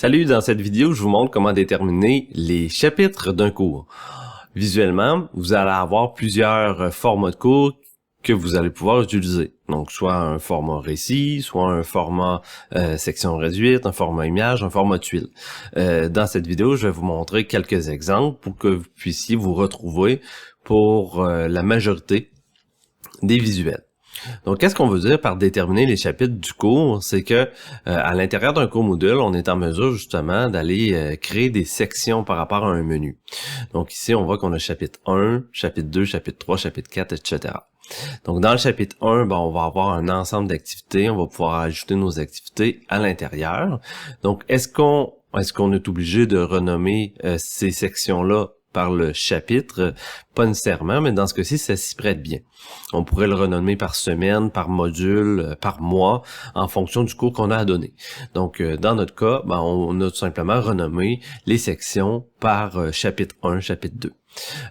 Salut, dans cette vidéo, je vous montre comment déterminer les chapitres d'un cours. Visuellement, vous allez avoir plusieurs formats de cours que vous allez pouvoir utiliser. Donc, soit un format récit, soit un format section réduite, un format image, un format tuile. Dans cette vidéo, je vais vous montrer quelques exemples pour que vous puissiez vous retrouver pour la majorité des visuels. Donc, qu'est-ce qu'on veut dire par déterminer les chapitres du cours? C'est que à l'intérieur d'un cours Moodle, on est en mesure justement d'aller créer des sections par rapport à un menu. Donc ici, on voit qu'on a chapitre 1, chapitre 2, chapitre 3, chapitre 4, etc. Donc dans le chapitre 1, on va avoir un ensemble d'activités. On va pouvoir ajouter nos activités à l'intérieur. Donc, est-ce qu'on est obligé de renommer ces sections-là par le chapitre? Pas nécessairement, mais dans ce cas-ci, ça s'y prête bien. On pourrait le renommer par semaine, par module, par mois, en fonction du cours qu'on a à donner. Donc, dans notre cas, on a tout simplement renommé les sections par chapitre 1, chapitre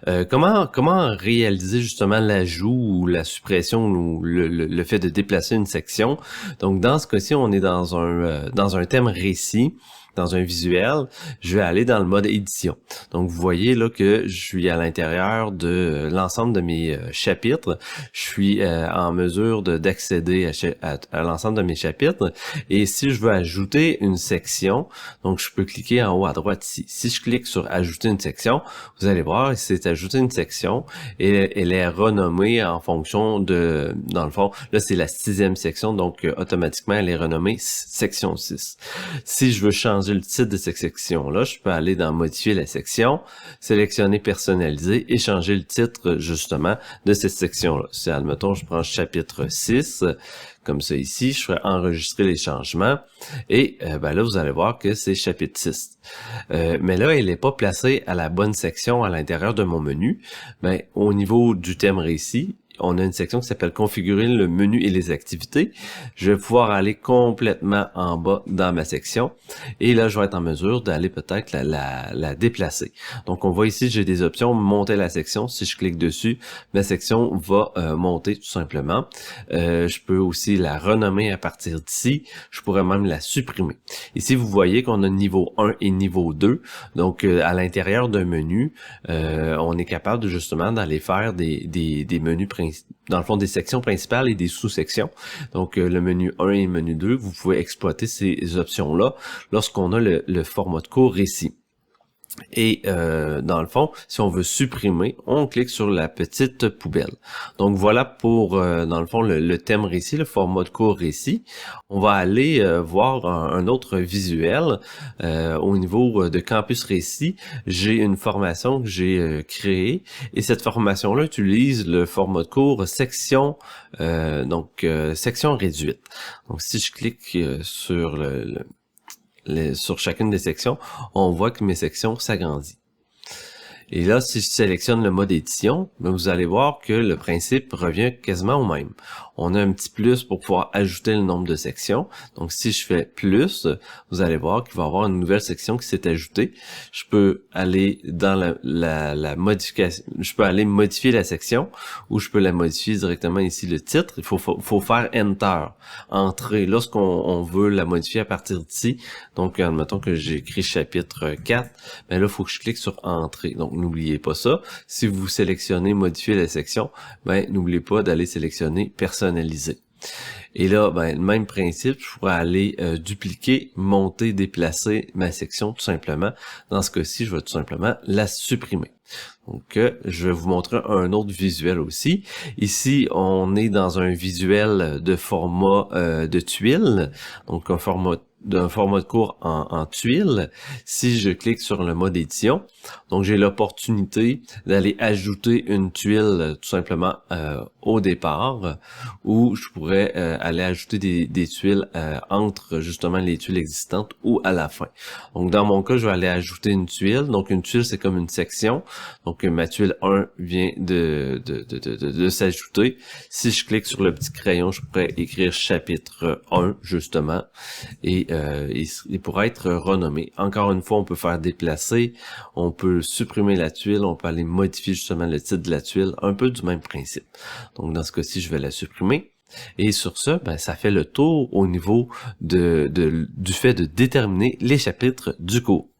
2. Comment réaliser justement l'ajout ou la suppression ou le fait de déplacer une section? Donc, dans ce cas-ci, on est dans un thème récit. Dans un visuel, je vais aller dans le mode édition. Donc, vous voyez là que je suis à l'intérieur de l'ensemble de mes chapitres. Je suis en mesure d'accéder à l'ensemble de mes chapitres. Et si je veux ajouter une section, donc je peux cliquer en haut à droite ici. Si je clique sur ajouter une section, vous allez voir, c'est ajouter une section et elle est renommée en fonction de, dans le fond, là c'est la 6e section, donc automatiquement elle est renommée section 6. Si je veux changer le titre de cette section-là, je peux aller dans modifier la section, sélectionner personnaliser et changer le titre justement de cette section-là. Si admettons je prends chapitre 6, comme ça ici, je ferai enregistrer les changements et là vous allez voir que c'est chapitre 6. Mais là, elle n'est pas placée à la bonne section à l'intérieur de mon menu. Mais au niveau du thème récit, on a une section qui s'appelle configurer le menu et les activités. Je vais pouvoir aller complètement en bas dans ma section et là je vais être en mesure d'aller peut-être la déplacer. Donc on voit ici j'ai des options monter la section. Si je clique dessus, ma section va monter tout simplement. Je peux aussi la renommer à partir d'ici. Je pourrais même la supprimer. Ici vous voyez qu'on a niveau 1 et niveau 2. Donc à l'intérieur d'un menu, on est capable justement d'aller faire des menus dans le fond des sections principales et des sous-sections. Donc le menu 1 et le menu 2, vous pouvez exploiter ces options-là lorsqu'on a le format de cours récit. Et dans le fond, si on veut supprimer, on clique sur la petite poubelle. Donc voilà pour, dans le fond, le thème récit, le format de cours récit. On va aller voir un autre visuel. Au niveau de Campus Récit, j'ai une formation que j'ai créée. Et cette formation-là utilise le format de cours section, section réduite. Donc si je clique sur sur chacune des sections, on voit que mes sections s'agrandissent. Et là, si je sélectionne le mode édition, vous allez voir que le principe revient quasiment au même. On a un petit plus pour pouvoir ajouter le nombre de sections. Donc, si je fais plus, vous allez voir qu'il va y avoir une nouvelle section qui s'est ajoutée. Je peux aller dans la modification, je peux aller modifier la section ou je peux la modifier directement ici le titre. Il faut faire Enter, entrer, lorsqu'on veut la modifier à partir d'ici. Donc, admettons que j'ai écrit chapitre 4, là, il faut que je clique sur Entrer. Donc, n'oubliez pas ça. Si vous sélectionnez modifier la section, n'oubliez pas d'aller sélectionner personnaliser. Et là, le même principe, je pourrais aller dupliquer, monter, déplacer ma section tout simplement. Dans ce cas-ci, je vais tout simplement la supprimer. Donc, je vais vous montrer un autre visuel aussi. Ici, on est dans un visuel de format de tuile, donc d'un format de cours en tuile. Si je clique sur le mode édition, donc j'ai l'opportunité d'aller ajouter une tuile tout simplement au départ, ou je pourrais aller ajouter des tuiles entre justement les tuiles existantes ou à la fin. Donc dans mon cas, je vais aller ajouter une tuile. Donc une tuile, c'est comme une section. Donc ma tuile 1 vient de s'ajouter. Si je clique sur le petit crayon, je pourrais écrire chapitre 1 justement et il pourra être renommé. Encore une fois, on peut faire déplacer, on peut supprimer la tuile, on peut aller modifier justement le titre de la tuile, un peu du même principe. Donc dans ce cas-ci, je vais la supprimer. Et sur ça, ben, ça fait le tour au niveau du fait de déterminer les chapitres du cours.